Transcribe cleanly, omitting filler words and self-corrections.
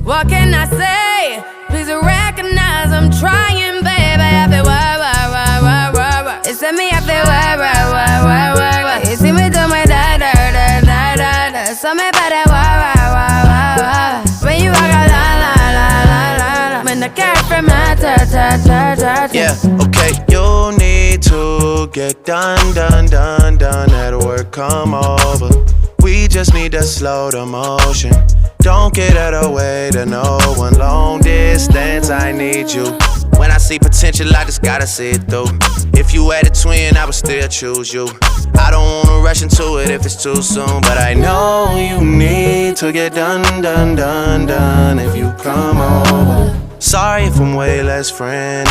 What can I say? Please recognize I'm trying, baby. I feel work. It's me, I feel work. You see me do my da. So me para work. When you walk out, la. When the car from my ta. Yeah, okay. You need to get done. At work, come over. We just need to slow the motion. Don't get out of the way to no one. Long distance, I need you. When I see potential, I just gotta see it through. If you had a twin, I would still choose you. I don't wanna rush into it if it's too soon, but I know you need to get done. If you come over. Sorry if I'm way less friendly.